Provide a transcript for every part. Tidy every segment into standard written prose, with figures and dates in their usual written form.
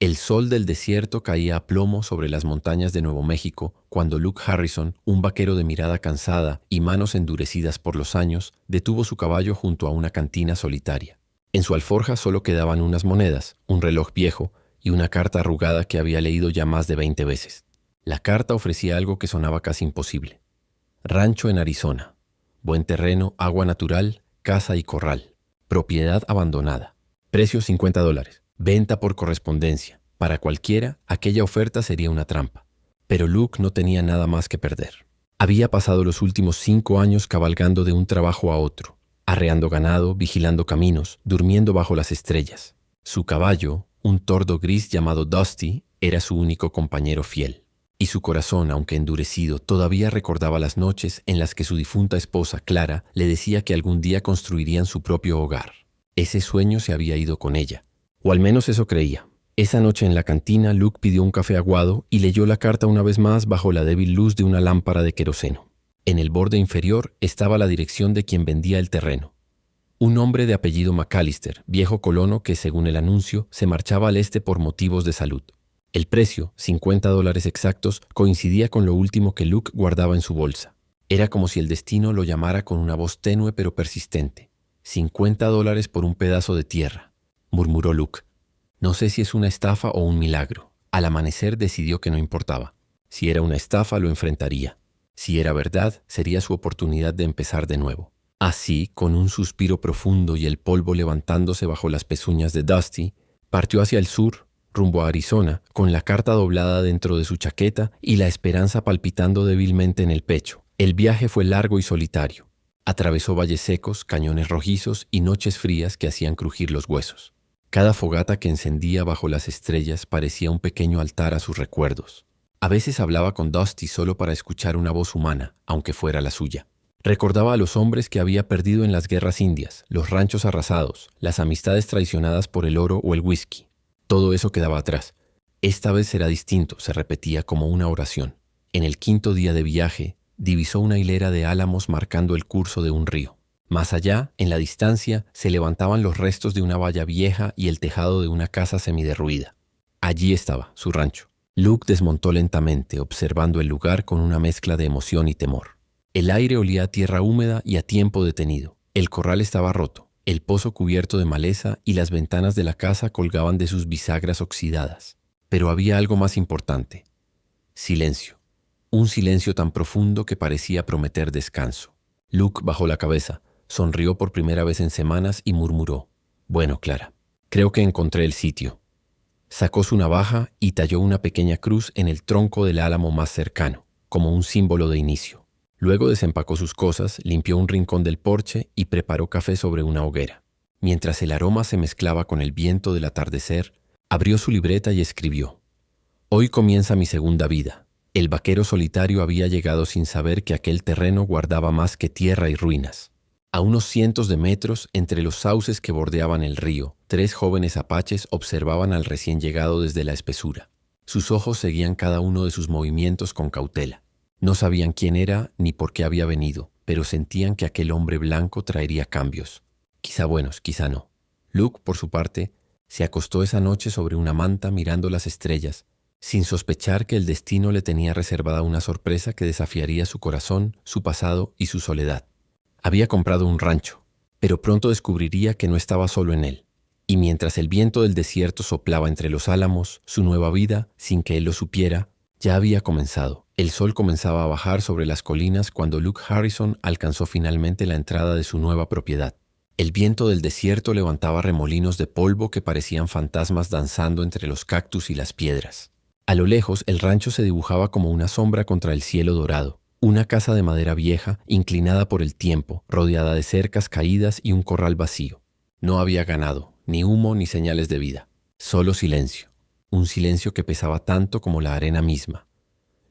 El sol del desierto caía a plomo sobre las montañas de Nuevo México cuando Luke Harrison, un vaquero de mirada cansada y manos endurecidas por los años, detuvo su caballo junto a una cantina solitaria. En su alforja solo quedaban unas monedas, un reloj viejo y una carta arrugada que había leído ya más de 20 veces. La carta ofrecía algo que sonaba casi imposible. Rancho en Arizona. Buen terreno, agua natural, casa y corral. Propiedad abandonada. Precio $50. Venta por correspondencia. Para cualquiera, aquella oferta sería una trampa. Pero Luke no tenía nada más que perder. Había pasado los últimos 5 años cabalgando de un trabajo a otro, arreando ganado, vigilando caminos, durmiendo bajo las estrellas. Su caballo, un tordo gris llamado Dusty, era su único compañero fiel. Y su corazón, aunque endurecido, todavía recordaba las noches en las que su difunta esposa, Clara, le decía que algún día construirían su propio hogar. Ese sueño se había ido con ella. O al menos eso creía. Esa noche en la cantina, Luke pidió un café aguado y leyó la carta una vez más bajo la débil luz de una lámpara de queroseno. En el borde inferior estaba la dirección de quien vendía el terreno. Un hombre de apellido McAllister, viejo colono que, según el anuncio, se marchaba al este por motivos de salud. El precio, $50 exactos, coincidía con lo último que Luke guardaba en su bolsa. Era como si el destino lo llamara con una voz tenue pero persistente. $50 por un pedazo de tierra, murmuró Luke. No sé si es una estafa o un milagro. Al amanecer decidió que no importaba. Si era una estafa, lo enfrentaría. Si era verdad, sería su oportunidad de empezar de nuevo. Así, con un suspiro profundo y el polvo levantándose bajo las pezuñas de Dusty, partió hacia el sur, rumbo a Arizona, con la carta doblada dentro de su chaqueta y la esperanza palpitando débilmente en el pecho. El viaje fue largo y solitario. Atravesó valles secos, cañones rojizos y noches frías que hacían crujir los huesos. Cada fogata que encendía bajo las estrellas parecía un pequeño altar a sus recuerdos. A veces hablaba con Dusty solo para escuchar una voz humana, aunque fuera la suya. Recordaba a los hombres que había perdido en las guerras indias, los ranchos arrasados, las amistades traicionadas por el oro o el whisky. Todo eso quedaba atrás. Esta vez será distinto, se repetía como una oración. En el 5.º día de viaje, divisó una hilera de álamos marcando el curso de un río. Más allá, en la distancia, se levantaban los restos de una valla vieja y el tejado de una casa semiderruida. Allí estaba, su rancho. Luke desmontó lentamente, observando el lugar con una mezcla de emoción y temor. El aire olía a tierra húmeda y a tiempo detenido. El corral estaba roto, el pozo cubierto de maleza y las ventanas de la casa colgaban de sus bisagras oxidadas. Pero había algo más importante. Silencio. Un silencio tan profundo que parecía prometer descanso. Luke bajó la cabeza. Sonrió por primera vez en semanas y murmuró: «Bueno, Clara, creo que encontré el sitio». Sacó su navaja y talló una pequeña cruz en el tronco del álamo más cercano, como un símbolo de inicio. Luego desempacó sus cosas, limpió un rincón del porche y preparó café sobre una hoguera. Mientras el aroma se mezclaba con el viento del atardecer, abrió su libreta y escribió: «Hoy comienza mi segunda vida». El vaquero solitario había llegado sin saber que aquel terreno guardaba más que tierra y ruinas. A unos cientos de metros, entre los sauces que bordeaban el río, 3 jóvenes apaches observaban al recién llegado desde la espesura. Sus ojos seguían cada uno de sus movimientos con cautela. No sabían quién era ni por qué había venido, pero sentían que aquel hombre blanco traería cambios. Quizá buenos, quizá no. Luke, por su parte, se acostó esa noche sobre una manta mirando las estrellas, sin sospechar que el destino le tenía reservada una sorpresa que desafiaría su corazón, su pasado y su soledad. Había comprado un rancho, pero pronto descubriría que no estaba solo en él. Y mientras el viento del desierto soplaba entre los álamos, su nueva vida, sin que él lo supiera, ya había comenzado. El sol comenzaba a bajar sobre las colinas cuando Luke Harrison alcanzó finalmente la entrada de su nueva propiedad. El viento del desierto levantaba remolinos de polvo que parecían fantasmas danzando entre los cactus y las piedras. A lo lejos, el rancho se dibujaba como una sombra contra el cielo dorado. Una casa de madera vieja, inclinada por el tiempo, rodeada de cercas caídas y un corral vacío. No había ganado, ni humo ni señales de vida. Solo silencio. Un silencio que pesaba tanto como la arena misma.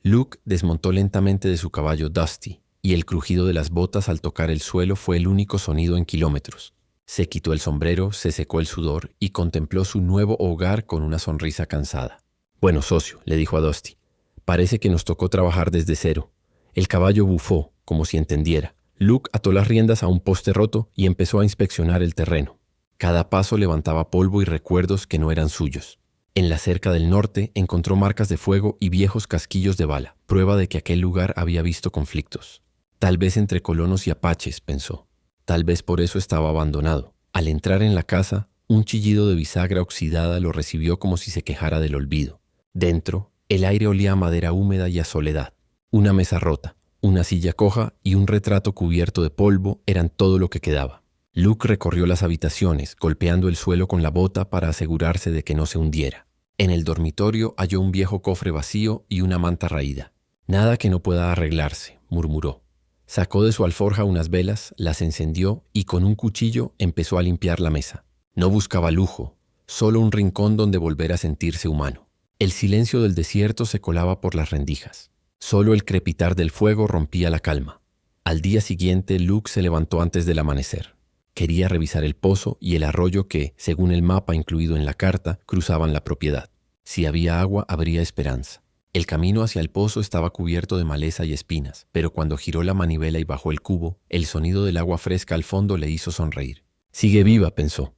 Luke desmontó lentamente de su caballo Dusty, y el crujido de las botas al tocar el suelo fue el único sonido en kilómetros. Se quitó el sombrero, se secó el sudor y contempló su nuevo hogar con una sonrisa cansada. «Bueno, socio», le dijo a Dusty, «parece que nos tocó trabajar desde cero». El caballo bufó, como si entendiera. Luke ató las riendas a un poste roto y empezó a inspeccionar el terreno. Cada paso levantaba polvo y recuerdos que no eran suyos. En la cerca del norte encontró marcas de fuego y viejos casquillos de bala, prueba de que aquel lugar había visto conflictos. Tal vez entre colonos y apaches, pensó. Tal vez por eso estaba abandonado. Al entrar en la casa, un chillido de bisagra oxidada lo recibió como si se quejara del olvido. Dentro, el aire olía a madera húmeda y a soledad. Una mesa rota, una silla coja y un retrato cubierto de polvo eran todo lo que quedaba. Luke recorrió las habitaciones, golpeando el suelo con la bota para asegurarse de que no se hundiera. En el dormitorio halló un viejo cofre vacío y una manta raída. «Nada que no pueda arreglarse», murmuró. Sacó de su alforja unas velas, las encendió y con un cuchillo empezó a limpiar la mesa. No buscaba lujo, solo un rincón donde volver a sentirse humano. El silencio del desierto se colaba por las rendijas. Solo el crepitar del fuego rompía la calma. Al día siguiente, Luke se levantó antes del amanecer. Quería revisar el pozo y el arroyo que, según el mapa incluido en la carta, cruzaban la propiedad. Si había agua, habría esperanza. El camino hacia el pozo estaba cubierto de maleza y espinas, pero cuando giró la manivela y bajó el cubo, el sonido del agua fresca al fondo le hizo sonreír. «Sigue viva», pensó.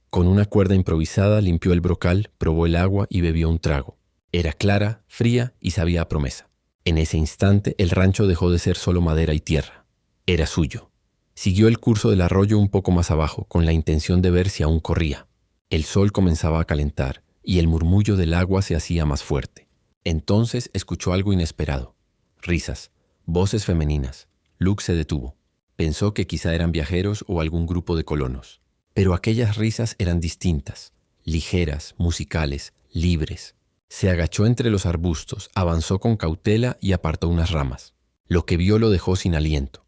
Con una cuerda improvisada limpió el brocal, probó el agua y bebió un trago. Era clara, fría y sabía a promesa. En ese instante, el rancho dejó de ser solo madera y tierra. Era suyo. Siguió el curso del arroyo un poco más abajo, con la intención de ver si aún corría. El sol comenzaba a calentar y el murmullo del agua se hacía más fuerte. Entonces escuchó algo inesperado. Risas, voces femeninas. Luke se detuvo. Pensó que quizá eran viajeros o algún grupo de colonos. Pero aquellas risas eran distintas, ligeras, musicales, libres. Se agachó entre los arbustos, avanzó con cautela y apartó unas ramas. Lo que vio lo dejó sin aliento.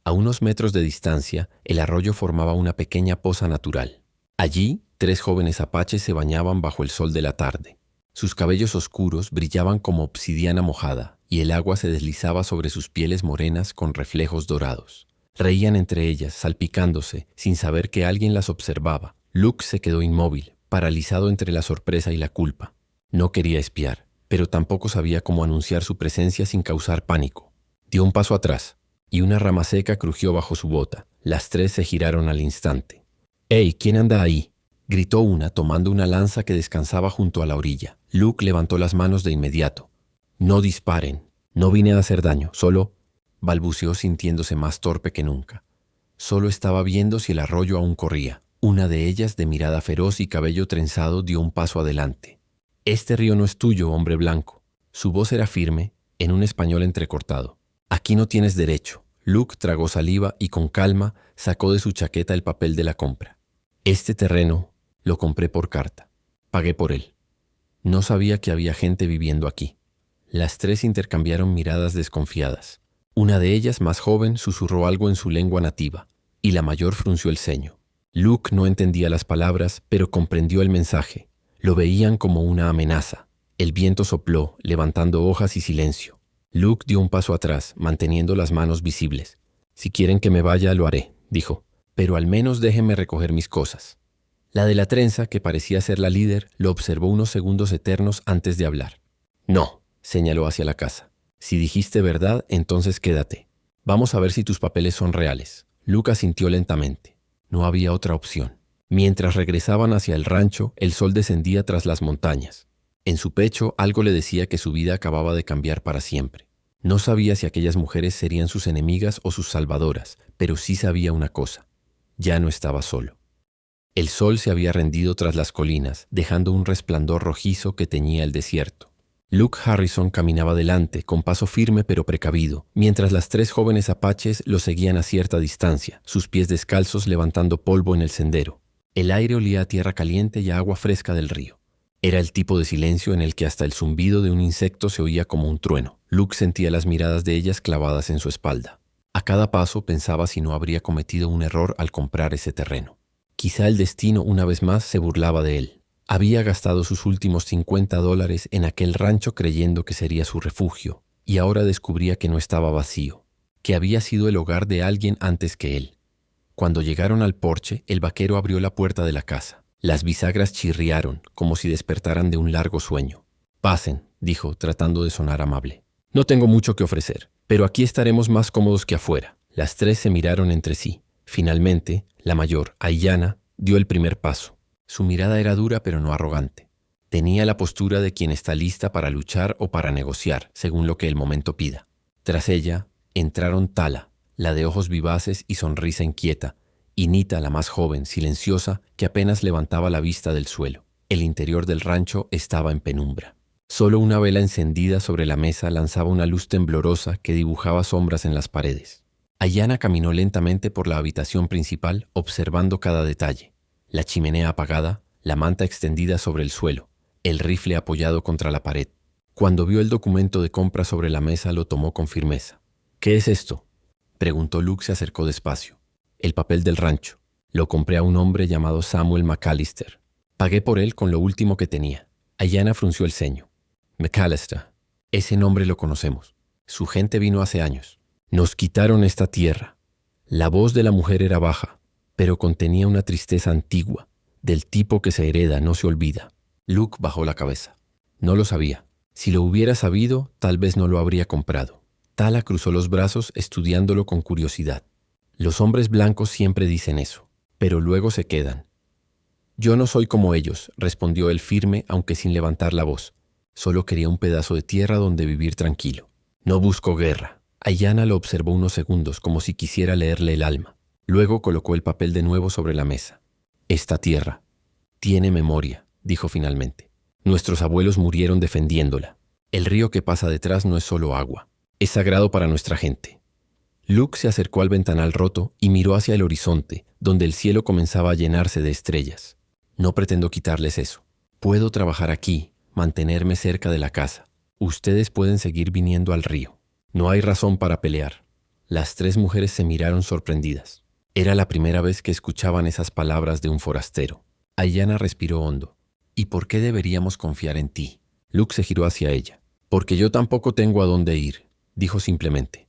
A unos metros de distancia, el arroyo formaba una pequeña poza natural. Allí, 3 jóvenes apaches se bañaban bajo el sol de la tarde. Sus cabellos oscuros brillaban como obsidiana mojada y el agua se deslizaba sobre sus pieles morenas con reflejos dorados. Reían entre ellas, salpicándose, sin saber que alguien las observaba. Luke se quedó inmóvil, paralizado entre la sorpresa y la culpa. No quería espiar, pero tampoco sabía cómo anunciar su presencia sin causar pánico. Dio un paso atrás, y una rama seca crujió bajo su bota. Las 3 se giraron al instante. «¡Hey! ¿Quién anda ahí?», gritó una tomando una lanza que descansaba junto a la orilla. Luke levantó las manos de inmediato. «No disparen. No vine a hacer daño, solo...», balbuceó sintiéndose más torpe que nunca. Solo estaba viendo si el arroyo aún corría. Una de ellas, de mirada feroz y cabello trenzado, dio un paso adelante. «Este río no es tuyo, hombre blanco». Su voz era firme, en un español entrecortado. «Aquí no tienes derecho». Luke tragó saliva y con calma sacó de su chaqueta el papel de la compra. «Este terreno lo compré por carta. Pagué por él. No sabía que había gente viviendo aquí». Las 3 intercambiaron miradas desconfiadas. Una de ellas, más joven, susurró algo en su lengua nativa, y la mayor frunció el ceño. Luke no entendía las palabras, pero comprendió el mensaje. Lo veían como una amenaza. El viento sopló, levantando hojas y silencio. Luke dio un paso atrás, manteniendo las manos visibles. «Si quieren que me vaya, lo haré», dijo. «Pero al menos déjenme recoger mis cosas». La de la trenza, que parecía ser la líder, lo observó unos segundos eternos antes de hablar. «No», señaló hacia la casa. «Si dijiste verdad, entonces quédate. Vamos a ver si tus papeles son reales». Luke asintió lentamente. No había otra opción. Mientras regresaban hacia el rancho, el sol descendía tras las montañas. En su pecho algo le decía que su vida acababa de cambiar para siempre. No sabía si aquellas mujeres serían sus enemigas o sus salvadoras, pero sí sabía una cosa. Ya no estaba solo. El sol se había rendido tras las colinas, dejando un resplandor rojizo que teñía el desierto. Luke Harrison caminaba delante, con paso firme pero precavido, mientras las 3 jóvenes apaches lo seguían a cierta distancia, sus pies descalzos levantando polvo en el sendero. El aire olía a tierra caliente y a agua fresca del río. Era el tipo de silencio en el que hasta el zumbido de un insecto se oía como un trueno. Luke sentía las miradas de ellas clavadas en su espalda. A cada paso pensaba si no habría cometido un error al comprar ese terreno. Quizá el destino una vez más se burlaba de él. Había gastado sus últimos $50 en aquel rancho creyendo que sería su refugio, y ahora descubría que no estaba vacío, que había sido el hogar de alguien antes que él. Cuando llegaron al porche, el vaquero abrió la puerta de la casa. Las bisagras chirriaron, como si despertaran de un largo sueño. «Pasen», dijo, tratando de sonar amable. «No tengo mucho que ofrecer, pero aquí estaremos más cómodos que afuera». Las 3 se miraron entre sí. Finalmente, la mayor, Aiyana, dio el primer paso. Su mirada era dura pero no arrogante. Tenía la postura de quien está lista para luchar o para negociar, según lo que el momento pida. Tras ella, entraron Tala, la de ojos vivaces y sonrisa inquieta, y Nita, la más joven, silenciosa, que apenas levantaba la vista del suelo. El interior del rancho estaba en penumbra. Solo una vela encendida sobre la mesa lanzaba una luz temblorosa que dibujaba sombras en las paredes. Ayanna caminó lentamente por la habitación principal, observando cada detalle. La chimenea apagada, la manta extendida sobre el suelo, el rifle apoyado contra la pared. Cuando vio el documento de compra sobre la mesa, lo tomó con firmeza. «¿Qué es esto?», preguntó. Luke se acercó despacio. «El papel del rancho. Lo compré a un hombre llamado Samuel McAllister. Pagué por él con lo último que tenía». Ayanna frunció el ceño. «McAllister. Ese nombre lo conocemos. Su gente vino hace años. Nos quitaron esta tierra». La voz de la mujer era baja, pero contenía una tristeza antigua, del tipo que se hereda, no se olvida. Luke bajó la cabeza. No lo sabía. Si lo hubiera sabido, tal vez no lo habría comprado. Tala cruzó los brazos, estudiándolo con curiosidad. Los hombres blancos siempre dicen eso, pero luego se quedan. «Yo no soy como ellos», respondió él firme, aunque sin levantar la voz. «Solo quería un pedazo de tierra donde vivir tranquilo. No busco guerra». Ayanna lo observó unos segundos, como si quisiera leerle el alma. Luego colocó el papel de nuevo sobre la mesa. «Esta tierra tiene memoria», dijo finalmente. «Nuestros abuelos murieron defendiéndola. El río que pasa detrás no es solo agua. Es sagrado para nuestra gente». Luke se acercó al ventanal roto y miró hacia el horizonte, donde el cielo comenzaba a llenarse de estrellas. «No pretendo quitarles eso. Puedo trabajar aquí, mantenerme cerca de la casa. Ustedes pueden seguir viniendo al río. No hay razón para pelear». Las tres mujeres se miraron sorprendidas. Era la primera vez que escuchaban esas palabras de un forastero. Ayanna respiró hondo. «¿Y por qué deberíamos confiar en ti?». Luke se giró hacia ella. «Porque yo tampoco tengo a dónde ir», dijo simplemente.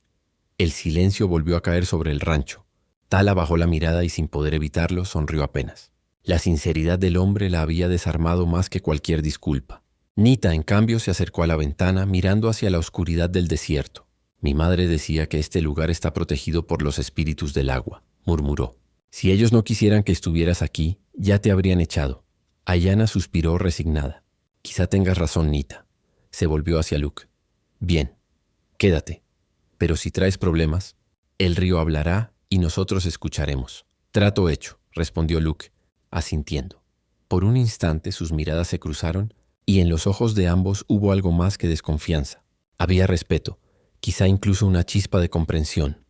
El silencio volvió a caer sobre el rancho. Tala bajó la mirada y, sin poder evitarlo, sonrió apenas. La sinceridad del hombre la había desarmado más que cualquier disculpa. Nita, en cambio, se acercó a la ventana, mirando hacia la oscuridad del desierto. «Mi madre decía que este lugar está protegido por los espíritus del agua», murmuró. «Si ellos no quisieran que estuvieras aquí, ya te habrían echado». Ayanna suspiró resignada. «Quizá tengas razón, Nita». Se volvió hacia Luke. «Bien, quédate. Pero si traes problemas, el río hablará y nosotros escucharemos». «Trato hecho», respondió Luke, asintiendo. Por un instante sus miradas se cruzaron y en los ojos de ambos hubo algo más que desconfianza. Había respeto, quizá incluso una chispa de comprensión.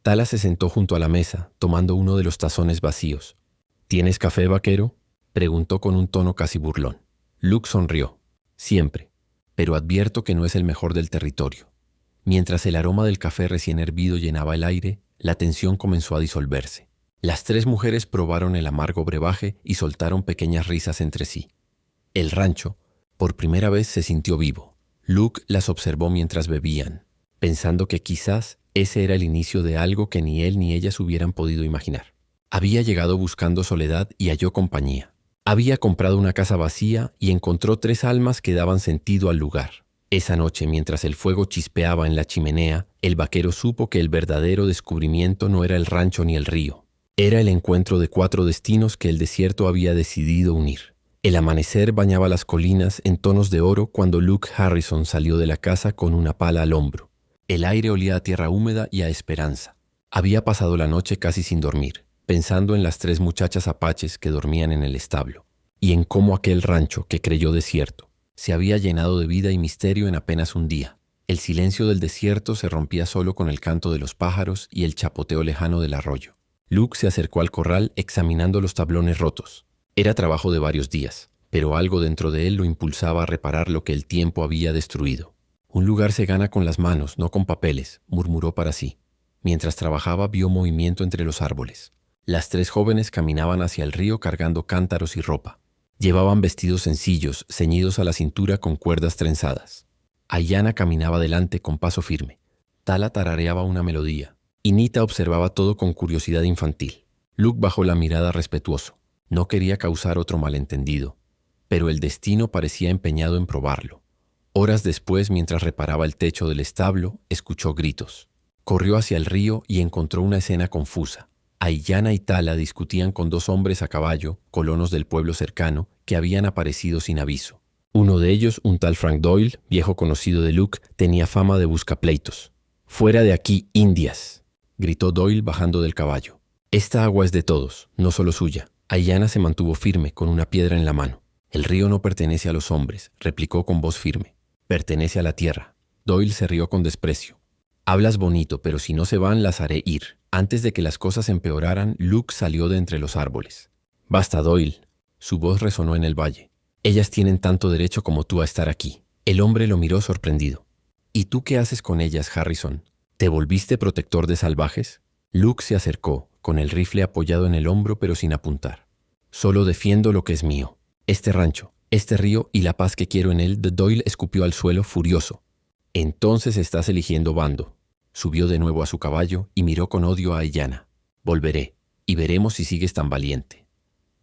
Tala se sentó junto a la mesa, tomando uno de los tazones vacíos. «¿Tienes café, vaquero?», preguntó con un tono casi burlón. Luke sonrió. «Siempre, pero advierto que no es el mejor del territorio». Mientras el aroma del café recién hervido llenaba el aire, la tensión comenzó a disolverse. Las tres mujeres probaron el amargo brebaje y soltaron pequeñas risas entre sí. El rancho, por primera vez, se sintió vivo. Luke las observó mientras bebían, pensando que quizás ese era el inicio de algo que ni él ni ellas hubieran podido imaginar. Había llegado buscando soledad y halló compañía. Había comprado una casa vacía y encontró tres almas que daban sentido al lugar. Esa noche, mientras el fuego chispeaba en la chimenea, el vaquero supo que el verdadero descubrimiento no era el rancho ni el río. Era el encuentro de cuatro destinos que el desierto había decidido unir. El amanecer bañaba las colinas en tonos de oro cuando Luke Harrison salió de la casa con una pala al hombro. El aire olía a tierra húmeda y a esperanza. Había pasado la noche casi sin dormir, pensando en las tres muchachas apaches que dormían en el establo, y en cómo aquel rancho, que creyó desierto, se había llenado de vida y misterio en apenas un día. El silencio del desierto se rompía solo con el canto de los pájaros y el chapoteo lejano del arroyo. Luke se acercó al corral examinando los tablones rotos. Era trabajo de varios días, pero algo dentro de él lo impulsaba a reparar lo que el tiempo había destruido. «Un lugar se gana con las manos, no con papeles», murmuró para sí. Mientras trabajaba, vio movimiento entre los árboles. Las tres jóvenes caminaban hacia el río cargando cántaros y ropa. Llevaban vestidos sencillos, ceñidos a la cintura con cuerdas trenzadas. Ayanna caminaba delante con paso firme. Tala tarareaba una melodía, y Nita observaba todo con curiosidad infantil. Luke bajó la mirada respetuoso. No quería causar otro malentendido, pero el destino parecía empeñado en probarlo. Horas después, mientras reparaba el techo del establo, escuchó gritos. Corrió hacia el río y encontró una escena confusa. Ayanna y Tala discutían con dos hombres a caballo, colonos del pueblo cercano, que habían aparecido sin aviso. Uno de ellos, un tal Frank Doyle, viejo conocido de Luke, tenía fama de buscapleitos. «Fuera de aquí, indias», gritó Doyle bajando del caballo. «Esta agua es de todos, no solo suya». Aiyana se mantuvo firme con una piedra en la mano. «El río no pertenece a los hombres», replicó con voz firme. «Pertenece a la tierra». Doyle se rió con desprecio. «Hablas bonito, pero si no se van, las haré ir». Antes de que las cosas empeoraran, Luke salió de entre los árboles. «Basta, Doyle». Su voz resonó en el valle. «Ellas tienen tanto derecho como tú a estar aquí». El hombre lo miró sorprendido. «¿Y tú qué haces con ellas, Harrison? ¿Te volviste protector de salvajes?» Luke se acercó, con el rifle apoyado en el hombro pero sin apuntar. «Solo defiendo lo que es mío. Este rancho, este río y la paz que quiero en él». Doyle escupió al suelo furioso. «Entonces estás eligiendo bando». Subió de nuevo a su caballo y miró con odio a Aiyana. «Volveré, y veremos si sigues tan valiente».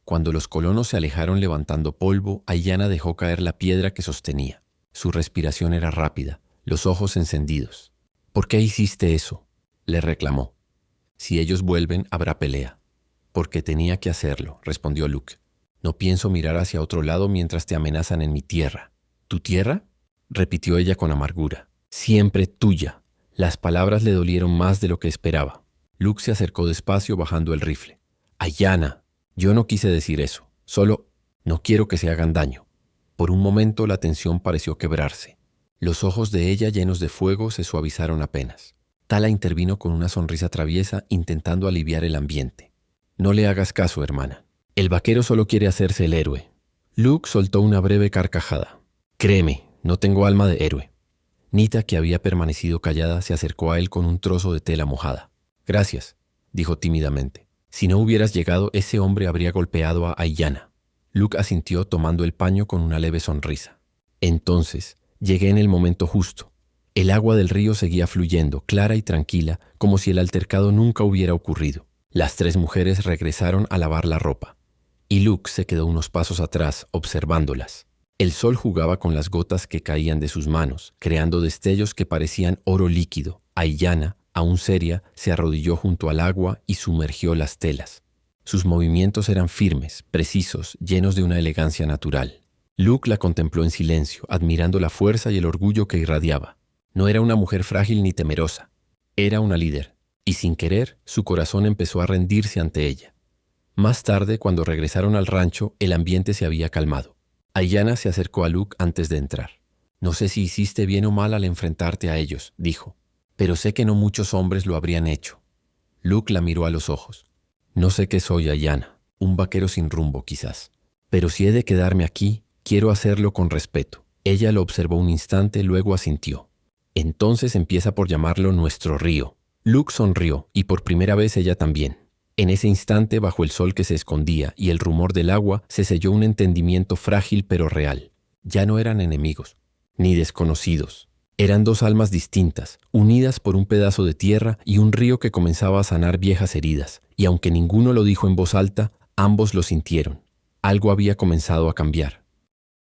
Cuando los colonos se alejaron levantando polvo, Aiyana dejó caer la piedra que sostenía. Su respiración era rápida, los ojos encendidos. «¿Por qué hiciste eso?», le reclamó. «Si ellos vuelven, habrá pelea». «Porque tenía que hacerlo», respondió Luke. «No pienso mirar hacia otro lado mientras te amenazan en mi tierra». «¿Tu tierra?», repitió ella con amargura. «Siempre tuya». Las palabras le dolieron más de lo que esperaba. Luke se acercó despacio bajando el rifle. «Aiyana, yo no quise decir eso. Solo no quiero que se hagan daño». Por un momento la tensión pareció quebrarse. Los ojos de ella llenos de fuego se suavizaron apenas. Tala intervino con una sonrisa traviesa intentando aliviar el ambiente. «No le hagas caso, hermana. El vaquero solo quiere hacerse el héroe». Luke soltó una breve carcajada. «Créeme, no tengo alma de héroe». Nita, que había permanecido callada, se acercó a él con un trozo de tela mojada. «Gracias», dijo tímidamente. «Si no hubieras llegado, ese hombre habría golpeado a Aiyana». Luke asintió tomando el paño con una leve sonrisa. «Entonces, llegué en el momento justo». El agua del río seguía fluyendo, clara y tranquila, como si el altercado nunca hubiera ocurrido. Las tres mujeres regresaron a lavar la ropa, y Luke se quedó unos pasos atrás, observándolas. El sol jugaba con las gotas que caían de sus manos, creando destellos que parecían oro líquido. Aiyana, aún seria, se arrodilló junto al agua y sumergió las telas. Sus movimientos eran firmes, precisos, llenos de una elegancia natural. Luke la contempló en silencio, admirando la fuerza y el orgullo que irradiaba. No era una mujer frágil ni temerosa. Era una líder, y sin querer, su corazón empezó a rendirse ante ella. Más tarde, cuando regresaron al rancho, el ambiente se había calmado. Aiyana se acercó a Luke antes de entrar. «No sé si hiciste bien o mal al enfrentarte a ellos», dijo, «pero sé que no muchos hombres lo habrían hecho». Luke la miró a los ojos. «No sé qué soy, Aiyana, un vaquero sin rumbo quizás. Pero si he de quedarme aquí, quiero hacerlo con respeto». Ella lo observó un instante, luego asintió. «Entonces empieza por llamarlo nuestro río». Luke sonrió, y por primera vez ella también. En ese instante, bajo el sol que se escondía y el rumor del agua, se selló un entendimiento frágil pero real. Ya no eran enemigos, ni desconocidos. Eran dos almas distintas, unidas por un pedazo de tierra y un río que comenzaba a sanar viejas heridas. Y aunque ninguno lo dijo en voz alta, ambos lo sintieron. Algo había comenzado a cambiar.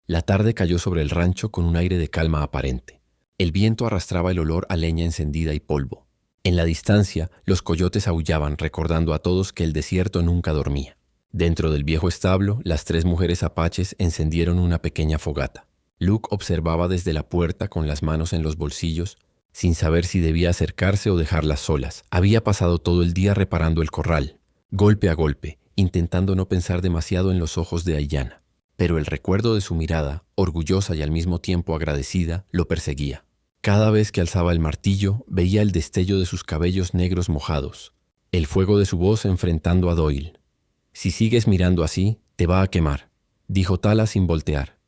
La tarde cayó sobre el rancho con un aire de calma aparente. El viento arrastraba el olor a leña encendida y polvo. En la distancia, los coyotes aullaban, recordando a todos que el desierto nunca dormía. Dentro del viejo establo, las tres mujeres apaches encendieron una pequeña fogata. Luke observaba desde la puerta con las manos en los bolsillos, sin saber si debía acercarse o dejarlas solas. Había pasado todo el día reparando el corral, golpe a golpe, intentando no pensar demasiado en los ojos de Aiyana. Pero el recuerdo de su mirada, orgullosa y al mismo tiempo agradecida, lo perseguía. Cada vez que alzaba el martillo, veía el destello de sus cabellos negros mojados, el fuego de su voz enfrentando a Doyle. «Si sigues mirando así, te va a quemar», dijo Tala sin voltear.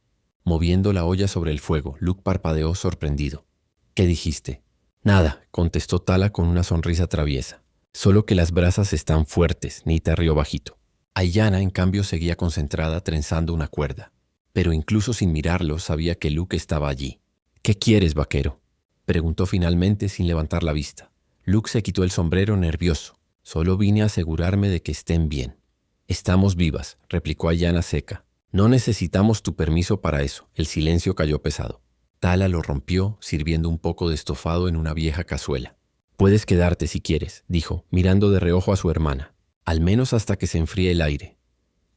Moviendo la olla sobre el fuego, Luke parpadeó sorprendido. «¿Qué dijiste?» «Nada», contestó Tala con una sonrisa traviesa. «Solo que las brasas están fuertes», Nita rió bajito. Aiyana, en cambio, seguía concentrada trenzando una cuerda. Pero incluso sin mirarlo, sabía que Luke estaba allí. «¿Qué quieres, vaquero?», preguntó finalmente sin levantar la vista. Luke se quitó el sombrero nervioso. «Solo vine a asegurarme de que estén bien». «Estamos vivas», replicó Aiyana seca. «No necesitamos tu permiso para eso». El silencio cayó pesado. Tala lo rompió, sirviendo un poco de estofado en una vieja cazuela. «Puedes quedarte si quieres», dijo, mirando de reojo a su hermana. «Al menos hasta que se enfríe el aire».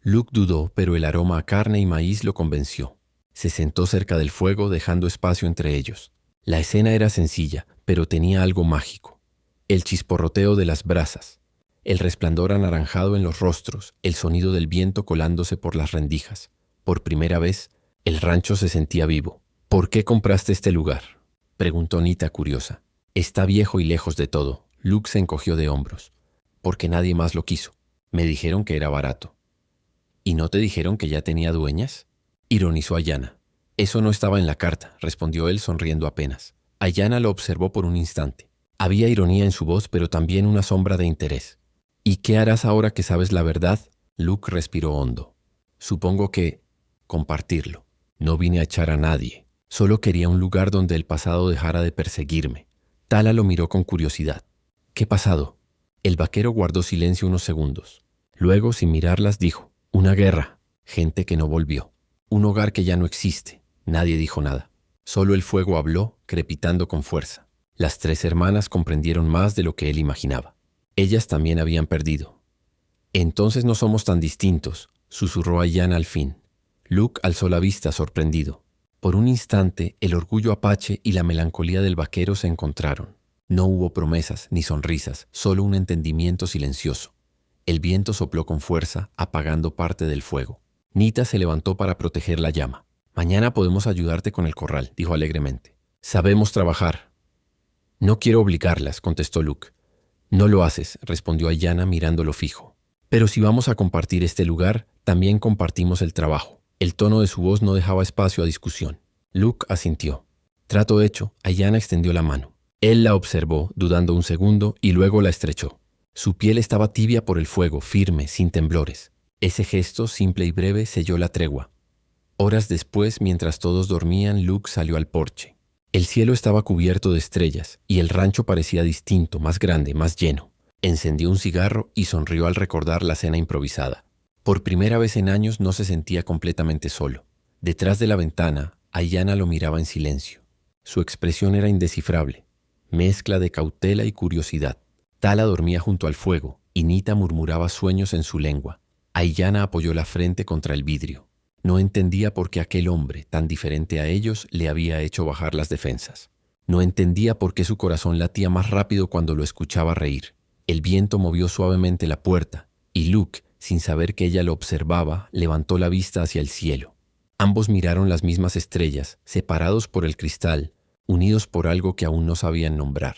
Luke dudó, pero el aroma a carne y maíz lo convenció. Se sentó cerca del fuego, dejando espacio entre ellos. La escena era sencilla, pero tenía algo mágico. El chisporroteo de las brasas, el resplandor anaranjado en los rostros, el sonido del viento colándose por las rendijas. Por primera vez, el rancho se sentía vivo. «¿Por qué compraste este lugar?», preguntó Nita curiosa. «Está viejo y lejos de todo». Luke se encogió de hombros. «Porque nadie más lo quiso. Me dijeron que era barato». «¿Y no te dijeron que ya tenía dueñas?», ironizó Ayanna. «Eso no estaba en la carta», respondió él sonriendo apenas. Ayanna lo observó por un instante. Había ironía en su voz, pero también una sombra de interés. «¿Y qué harás ahora que sabes la verdad?». Luke respiró hondo. «Supongo que compartirlo. No vine a echar a nadie. Solo quería un lugar donde el pasado dejara de perseguirme». Tala lo miró con curiosidad. «¿Qué pasado?». El vaquero guardó silencio unos segundos. Luego, sin mirarlas, dijo: «Una guerra. Gente que no volvió. Un hogar que ya no existe». Nadie dijo nada. Solo el fuego habló, crepitando con fuerza. Las tres hermanas comprendieron más de lo que él imaginaba. Ellas también habían perdido. «Entonces no somos tan distintos», susurró Ayanna al fin. Luke alzó la vista sorprendido. Por un instante, el orgullo apache y la melancolía del vaquero se encontraron. No hubo promesas ni sonrisas, solo un entendimiento silencioso. El viento sopló con fuerza, apagando parte del fuego. Nita se levantó para proteger la llama. «Mañana podemos ayudarte con el corral», dijo alegremente. «Sabemos trabajar». «No quiero obligarlas», contestó Luke. «No lo haces», respondió Ayanna mirándolo fijo. «Pero si vamos a compartir este lugar, también compartimos el trabajo». El tono de su voz no dejaba espacio a discusión. Luke asintió. Trato hecho, Ayanna extendió la mano. Él la observó, dudando un segundo, y luego la estrechó. Su piel estaba tibia por el fuego, firme, sin temblores. Ese gesto, simple y breve, selló la tregua. Horas después, mientras todos dormían, Luke salió al porche. El cielo estaba cubierto de estrellas, y el rancho parecía distinto, más grande, más lleno. Encendió un cigarro y sonrió al recordar la cena improvisada. Por primera vez en años no se sentía completamente solo. Detrás de la ventana, Ayanna lo miraba en silencio. Su expresión era indescifrable, mezcla de cautela y curiosidad. Tala dormía junto al fuego, y Nita murmuraba sueños en su lengua. Ayanna apoyó la frente contra el vidrio. No entendía por qué aquel hombre, tan diferente a ellos, le había hecho bajar las defensas. No entendía por qué su corazón latía más rápido cuando lo escuchaba reír. El viento movió suavemente la puerta, y Luke, sin saber que ella lo observaba, levantó la vista hacia el cielo. Ambos miraron las mismas estrellas, separados por el cristal, unidos por algo que aún no sabían nombrar.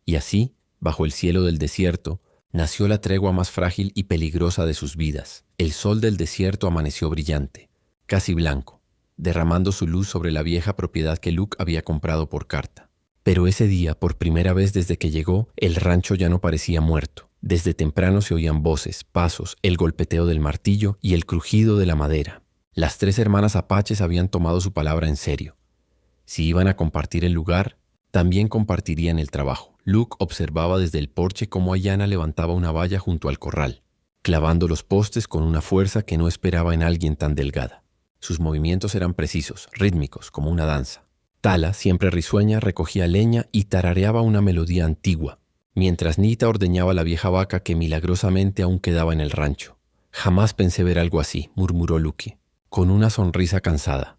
Y así, bajo el cielo del desierto, nació la tregua más frágil y peligrosa de sus vidas. El sol del desierto amaneció brillante, casi blanco, derramando su luz sobre la vieja propiedad que Luke había comprado por carta. Pero ese día, por primera vez desde que llegó, el rancho ya no parecía muerto. Desde temprano se oían voces, pasos, el golpeteo del martillo y el crujido de la madera. Las tres hermanas apaches habían tomado su palabra en serio. Si iban a compartir el lugar, también compartirían el trabajo. Luke observaba desde el porche cómo Ayanna levantaba una valla junto al corral, clavando los postes con una fuerza que no esperaba en alguien tan delgada. Sus movimientos eran precisos, rítmicos, como una danza. Tala, siempre risueña, recogía leña y tarareaba una melodía antigua, mientras Nita ordeñaba la vieja vaca que milagrosamente aún quedaba en el rancho. «Jamás pensé ver algo así», murmuró Luke, con una sonrisa cansada.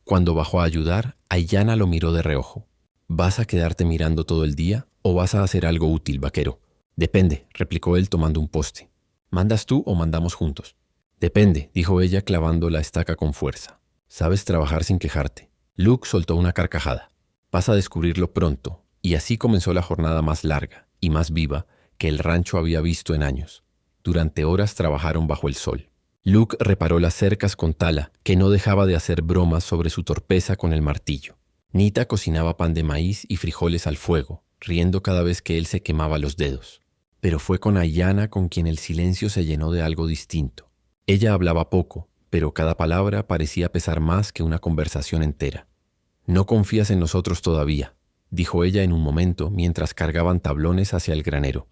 Cuando bajó a ayudar, Ayanna lo miró de reojo. «¿Vas a quedarte mirando todo el día o vas a hacer algo útil, vaquero?». «Depende», replicó él tomando un poste. «¿Mandas tú o mandamos juntos?». «Depende», dijo ella clavando la estaca con fuerza. «Sabes trabajar sin quejarte». Luke soltó una carcajada. «Vas a descubrirlo pronto», y así comenzó la jornada más larga y más viva que el rancho había visto en años. Durante horas trabajaron bajo el sol. Luke reparó las cercas con Tala, que no dejaba de hacer bromas sobre su torpeza con el martillo. Nita cocinaba pan de maíz y frijoles al fuego, riendo cada vez que él se quemaba los dedos. Pero fue con Ayanna con quien el silencio se llenó de algo distinto. Ella hablaba poco, pero cada palabra parecía pesar más que una conversación entera. «No confías en nosotros todavía», dijo ella en un momento mientras cargaban tablones hacia el granero.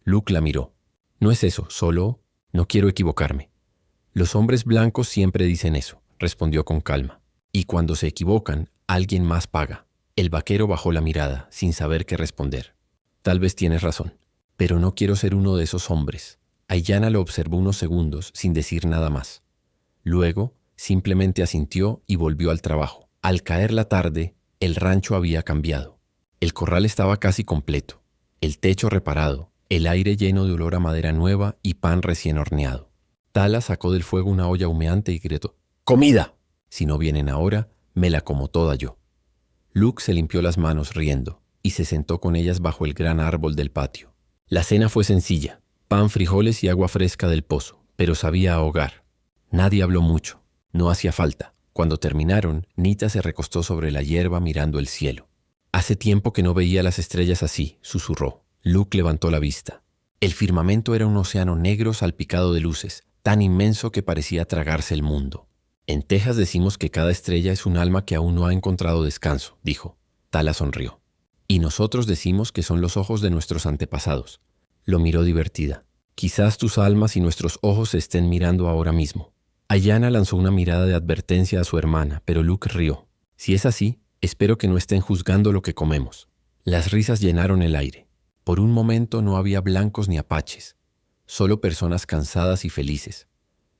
Luke la miró. «No es eso, solo no quiero equivocarme». «Los hombres blancos siempre dicen eso», respondió con calma. «Y cuando se equivocan, alguien más paga». El vaquero bajó la mirada, sin saber qué responder. «Tal vez tienes razón, pero no quiero ser uno de esos hombres». Ayanna lo observó unos segundos, sin decir nada más. Luego, Simplemente asintió y volvió al trabajo. Al caer la tarde, el rancho había cambiado. El corral estaba casi completo, el techo reparado, el aire lleno de olor a madera nueva y pan recién horneado. Tala sacó del fuego una olla humeante y gritó: ¡Comida! Si no vienen ahora, me la como toda yo. Luke se limpió las manos riendo y se sentó con ellas bajo el gran árbol del patio. La cena fue sencilla: pan, frijoles y agua fresca del pozo, pero sabía a hogar. Nadie habló mucho, no hacía falta. Cuando terminaron, Nita se recostó sobre la hierba mirando el cielo. Hace tiempo que no veía las estrellas así, susurró. Luke levantó la vista. El firmamento era un océano negro salpicado de luces, tan inmenso que parecía tragarse el mundo. En Texas decimos que cada estrella es un alma que aún no ha encontrado descanso, dijo. Tala sonrió. Y nosotros decimos que son los ojos de nuestros antepasados. Lo miró divertida. Quizás tus almas y nuestros ojos se estén mirando ahora mismo. Ayanna lanzó una mirada de advertencia a su hermana, pero Luke rió. Si es así, espero que no estén juzgando lo que comemos. Las risas llenaron el aire. Por un momento no había blancos ni apaches, solo personas cansadas y felices.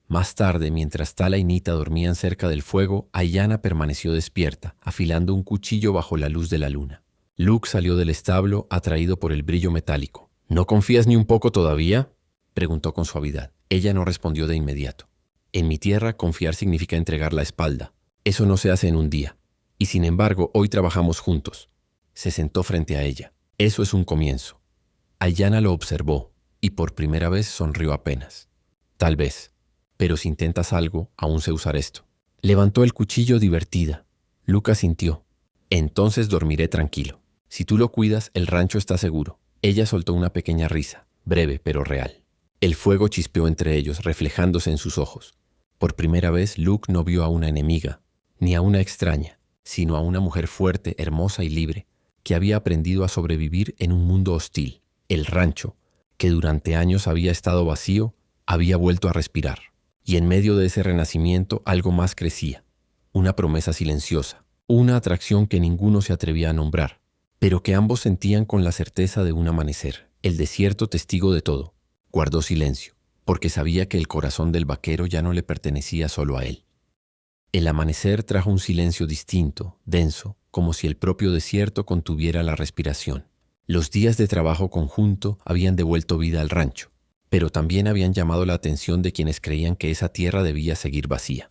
Más tarde, mientras Tala y Nita dormían cerca del fuego, Ayanna permaneció despierta, afilando un cuchillo bajo la luz de la luna. Luke salió del establo, atraído por el brillo metálico. ¿No confías ni un poco todavía?, preguntó con suavidad. Ella no respondió de inmediato. En mi tierra, confiar significa entregar la espalda. Eso no se hace en un día. Y sin embargo, hoy trabajamos juntos. Se sentó frente a ella. Eso es un comienzo. Ayanna lo observó y por primera vez sonrió apenas. Tal vez. Pero si intentas algo, aún sé usar esto. Levantó el cuchillo divertida. Luke asintió. Entonces dormiré tranquilo. Si tú lo cuidas, el rancho está seguro. Ella soltó una pequeña risa, breve pero real. El fuego chispeó entre ellos, reflejándose en sus ojos. Por primera vez, Luke no vio a una enemiga, ni a una extraña, sino a una mujer fuerte, hermosa y libre, que había aprendido a sobrevivir en un mundo hostil. El rancho, que durante años había estado vacío, había vuelto a respirar. Y en medio de ese renacimiento algo más crecía. Una promesa silenciosa, una atracción que ninguno se atrevía a nombrar, pero que ambos sentían con la certeza de un amanecer. El desierto, testigo de todo, guardó silencio, porque sabía que el corazón del vaquero ya no le pertenecía solo a él. El amanecer trajo un silencio distinto, denso, como si el propio desierto contuviera la respiración. Los días de trabajo conjunto habían devuelto vida al rancho, pero también habían llamado la atención de quienes creían que esa tierra debía seguir vacía.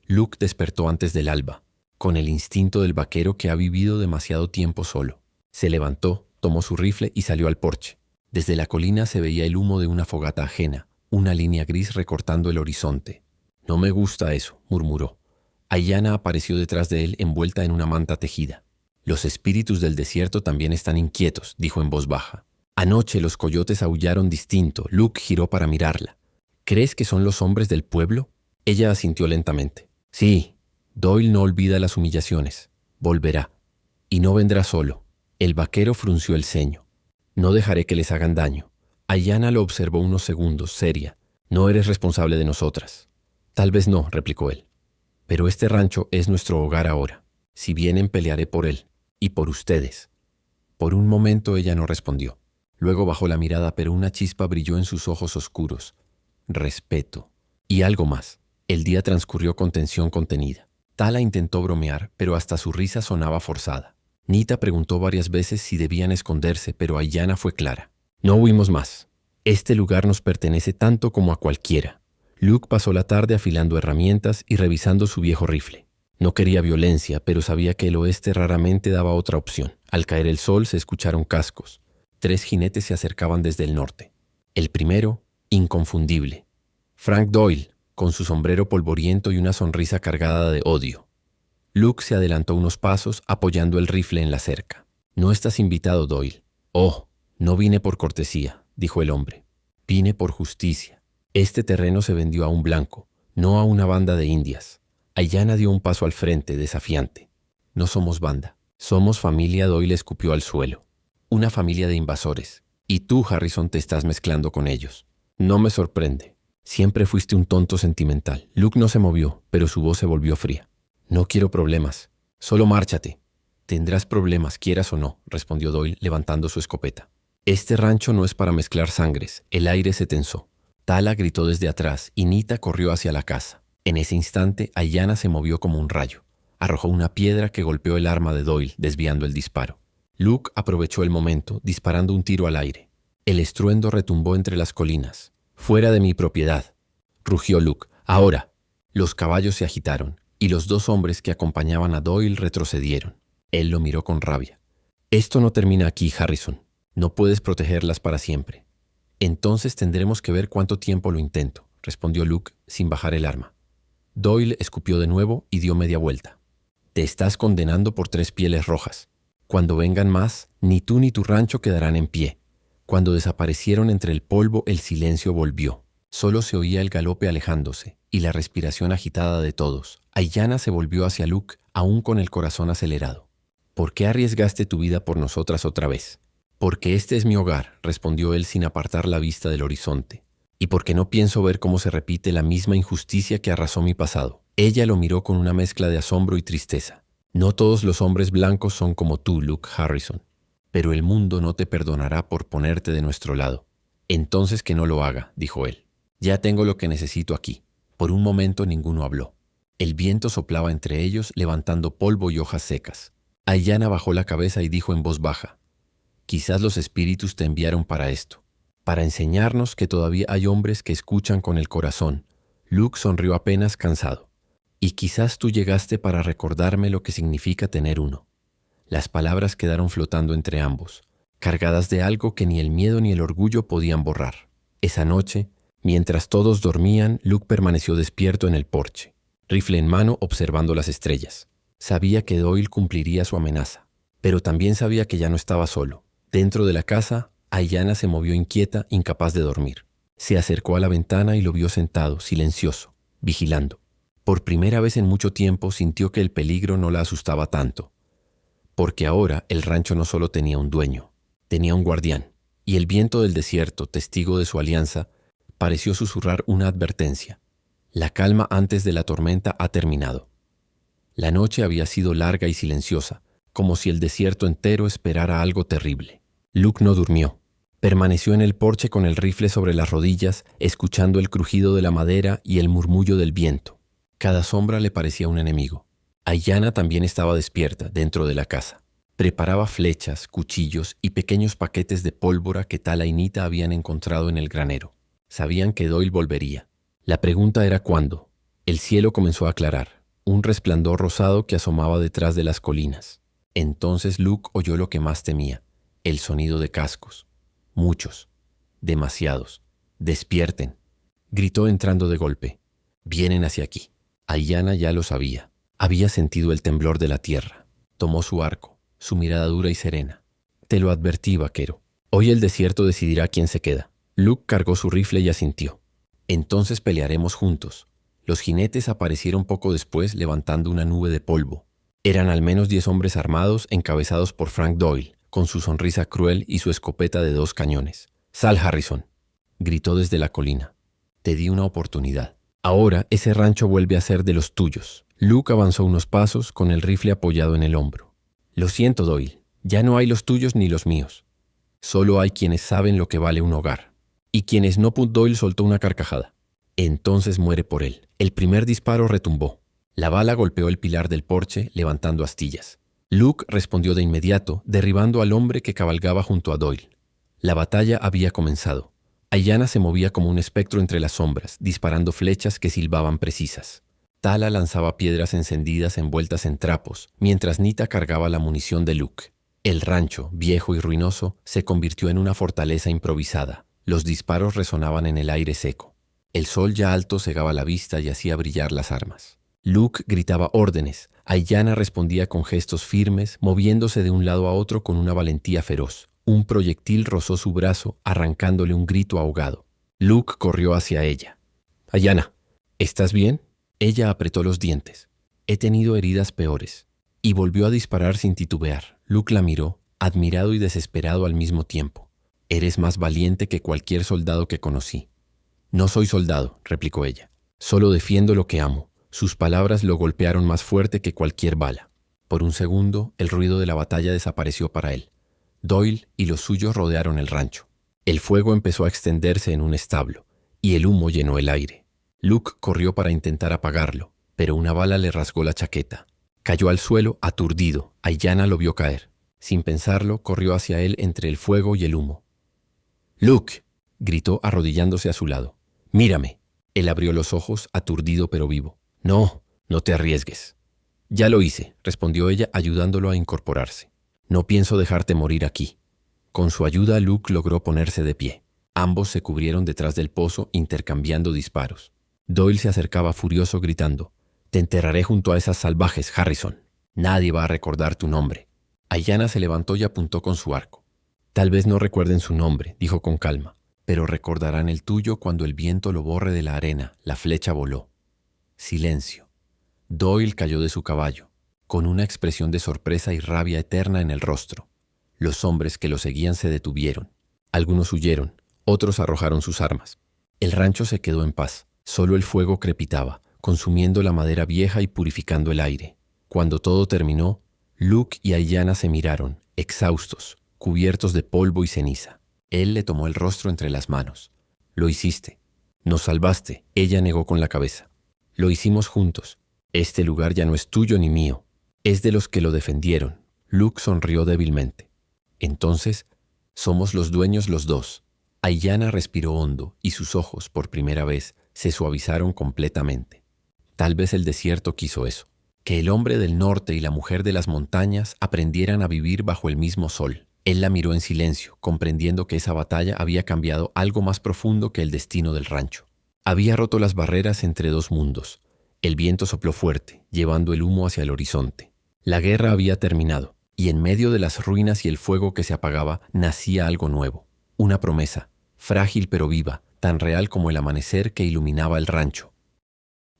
Luke despertó antes del alba, con el instinto del vaquero que ha vivido demasiado tiempo solo. Se levantó, tomó su rifle y salió al porche. Desde la colina se veía el humo de una fogata ajena, una línea gris recortando el horizonte. «No me gusta eso», murmuró. Ayanna apareció detrás de él envuelta en una manta tejida. «Los espíritus del desierto también están inquietos», dijo en voz baja. «Anoche los coyotes aullaron distinto». Luke giró para mirarla. «¿Crees que son los hombres del pueblo?» Ella asintió lentamente. «Sí, Doyle no olvida las humillaciones. Volverá. Y no vendrá solo». El vaquero frunció el ceño. «No dejaré que les hagan daño». Ayanna lo observó unos segundos, seria. «No eres responsable de nosotras». «Tal vez no», replicó él. «Pero este rancho es nuestro hogar ahora. Si vienen, pelearé por él. Y por ustedes». Por un momento ella no respondió. Luego bajó la mirada, pero una chispa brilló en sus ojos oscuros. Respeto. Y algo más. El día transcurrió con tensión contenida. Tala intentó bromear, pero hasta su risa sonaba forzada. Nita preguntó varias veces si debían esconderse, pero Ayanna fue clara. «No huimos más. Este lugar nos pertenece tanto como a cualquiera». Luke pasó la tarde afilando herramientas y revisando su viejo rifle. No quería violencia, pero sabía que el oeste raramente daba otra opción. Al caer el sol se escucharon cascos. 3 jinetes se acercaban desde el norte. El primero, inconfundible. Frank Doyle, con su sombrero polvoriento y una sonrisa cargada de odio. Luke se adelantó unos pasos apoyando el rifle en la cerca. «No estás invitado, Doyle». «Oh, no vine por cortesía», dijo el hombre. «Vine por justicia. Este terreno se vendió a un blanco, no a una banda de indias». Ayanna dio un paso al frente, desafiante. «No somos banda. Somos familia», Doyle escupió al suelo. «Una familia de invasores. Y tú, Harrison, te estás mezclando con ellos. No me sorprende. Siempre fuiste un tonto sentimental». Luke no se movió, pero su voz se volvió fría. «No quiero problemas. Solo márchate». «Tendrás problemas, quieras o no», respondió Doyle, levantando su escopeta. «Este rancho no es para mezclar sangres». El aire se tensó. Tala gritó desde atrás y Nita corrió hacia la casa. En ese instante, Ayanna se movió como un rayo. Arrojó una piedra que golpeó el arma de Doyle, desviando el disparo. Luke aprovechó el momento, disparando un tiro al aire. El estruendo retumbó entre las colinas. «¡Fuera de mi propiedad!», rugió Luke. «Ahora». Los caballos se agitaron, y los dos hombres que acompañaban a Doyle retrocedieron. Él lo miró con rabia. «Esto no termina aquí, Harrison. No puedes protegerlas para siempre». «Entonces tendremos que ver cuánto tiempo lo intento», respondió Luke sin bajar el arma. Doyle escupió de nuevo y dio media vuelta. «Te estás condenando por 3 pieles rojas. Cuando vengan más, ni tú ni tu rancho quedarán en pie». Cuando desaparecieron entre el polvo, el silencio volvió. Solo se oía el galope alejándose y la respiración agitada de todos. Ayanna se volvió hacia Luke, aún con el corazón acelerado. «¿Por qué arriesgaste tu vida por nosotras otra vez?» «Porque este es mi hogar», respondió él sin apartar la vista del horizonte. «Y porque no pienso ver cómo se repite la misma injusticia que arrasó mi pasado». Ella lo miró con una mezcla de asombro y tristeza. «No todos los hombres blancos son como tú, Luke Harrison. Pero el mundo no te perdonará por ponerte de nuestro lado». «Entonces que no lo haga», dijo él. «Ya tengo lo que necesito aquí». Por un momento ninguno habló. El viento soplaba entre ellos, levantando polvo y hojas secas. Ayanna bajó la cabeza y dijo en voz baja: «Quizás los espíritus te enviaron para esto, para enseñarnos que todavía hay hombres que escuchan con el corazón». Luke sonrió apenas cansado. «Y quizás tú llegaste para recordarme lo que significa tener uno». Las palabras quedaron flotando entre ambos, cargadas de algo que ni el miedo ni el orgullo podían borrar. Esa noche, mientras todos dormían, Luke permaneció despierto en el porche, rifle en mano, observando las estrellas. Sabía que Doyle cumpliría su amenaza, pero también sabía que ya no estaba solo. Dentro de la casa, Ayanna se movió inquieta, incapaz de dormir. Se acercó a la ventana y lo vio sentado, silencioso, vigilando. Por primera vez en mucho tiempo sintió que el peligro no la asustaba tanto, porque ahora el rancho no solo tenía un dueño, tenía un guardián, y el viento del desierto, testigo de su alianza, pareció susurrar una advertencia. La calma antes de la tormenta ha terminado. La noche había sido larga y silenciosa, como si el desierto entero esperara algo terrible. Luke no durmió. Permaneció en el porche con el rifle sobre las rodillas, escuchando el crujido de la madera y el murmullo del viento. Cada sombra le parecía un enemigo. Ayanna también estaba despierta dentro de la casa. Preparaba flechas, cuchillos y pequeños paquetes de pólvora que Tala y Nita habían encontrado en el granero. Sabían que Doyle volvería. La pregunta era cuándo. El cielo comenzó a aclarar, un resplandor rosado que asomaba detrás de las colinas. Entonces Luke oyó lo que más temía, el sonido de cascos. Muchos, demasiados. «Despierten», gritó entrando de golpe. «Vienen hacia aquí». Ayanna ya lo sabía. Había sentido el temblor de la tierra. Tomó su arco, su mirada dura y serena. «Te lo advertí, vaquero. Hoy el desierto decidirá quién se queda». Luke cargó su rifle y asintió. «Entonces pelearemos juntos». Los jinetes aparecieron poco después levantando una nube de polvo. Eran al menos 10 hombres armados encabezados por Frank Doyle, con su sonrisa cruel y su escopeta de 2 cañones. «Sal, Harrison», gritó desde la colina. «Te di una oportunidad. Ahora ese rancho vuelve a ser de los tuyos». Luke avanzó unos pasos con el rifle apoyado en el hombro. «Lo siento, Doyle. Ya no hay los tuyos ni los míos. Solo hay quienes saben lo que vale un hogar». Y quienes no. Doyle soltó una carcajada. «Entonces muere por él». El primer disparo retumbó. La bala golpeó el pilar del porche, levantando astillas. Luke respondió de inmediato, derribando al hombre que cabalgaba junto a Doyle. La batalla había comenzado. Ayanna se movía como un espectro entre las sombras, disparando flechas que silbaban precisas. Tala lanzaba piedras encendidas envueltas en trapos, mientras Nita cargaba la munición de Luke. El rancho, viejo y ruinoso, se convirtió en una fortaleza improvisada. Los disparos resonaban en el aire seco. El sol ya alto cegaba la vista y hacía brillar las armas. Luke gritaba órdenes. Ayanna respondía con gestos firmes, moviéndose de un lado a otro con una valentía feroz. Un proyectil rozó su brazo, arrancándole un grito ahogado. Luke corrió hacia ella. «Ayanna, ¿estás bien?» Ella apretó los dientes. «He tenido heridas peores». Y volvió a disparar sin titubear. Luke la miró, admirado y desesperado al mismo tiempo. «Eres más valiente que cualquier soldado que conocí». «No soy soldado», replicó ella. «Solo defiendo lo que amo». Sus palabras lo golpearon más fuerte que cualquier bala. Por un segundo, el ruido de la batalla desapareció para él. Doyle y los suyos rodearon el rancho. El fuego empezó a extenderse en un establo, y el humo llenó el aire. Luke corrió para intentar apagarlo, pero una bala le rasgó la chaqueta. Cayó al suelo aturdido. Ayanna lo vio caer. Sin pensarlo, corrió hacia él entre el fuego y el humo. «¡Luke!», gritó arrodillándose a su lado. «¡Mírame!». Él abrió los ojos, aturdido pero vivo. «No, no te arriesgues». «Ya lo hice», respondió ella, ayudándolo a incorporarse. «No pienso dejarte morir aquí». Con su ayuda, Luke logró ponerse de pie. Ambos se cubrieron detrás del pozo, intercambiando disparos. Doyle se acercaba furioso, gritando: «Te enterraré junto a esas salvajes, Harrison. Nadie va a recordar tu nombre». Ayanna se levantó y apuntó con su arco. «Tal vez no recuerden su nombre», dijo con calma, «pero recordarán el tuyo cuando el viento lo borre de la arena». La flecha voló. Silencio. Doyle cayó de su caballo, con una expresión de sorpresa y rabia eterna en el rostro. Los hombres que lo seguían se detuvieron. Algunos huyeron, otros arrojaron sus armas. El rancho se quedó en paz. Solo el fuego crepitaba, consumiendo la madera vieja y purificando el aire. Cuando todo terminó, Luke y Ayanna se miraron, exhaustos, cubiertos de polvo y ceniza. Él le tomó el rostro entre las manos. «Lo hiciste. Nos salvaste», ella negó con la cabeza. «Lo hicimos juntos. Este lugar ya no es tuyo ni mío. Es de los que lo defendieron». Luke sonrió débilmente. «Entonces, somos los dueños los dos». Ayanna respiró hondo y sus ojos, por primera vez, se suavizaron completamente. Tal vez el desierto quiso eso, que el hombre del norte y la mujer de las montañas aprendieran a vivir bajo el mismo sol. Él la miró en silencio, comprendiendo que esa batalla había cambiado algo más profundo que el destino del rancho. Había roto las barreras entre dos mundos. El viento sopló fuerte, llevando el humo hacia el horizonte. La guerra había terminado, y en medio de las ruinas y el fuego que se apagaba, nacía algo nuevo. Una promesa, frágil pero viva, tan real como el amanecer que iluminaba el rancho.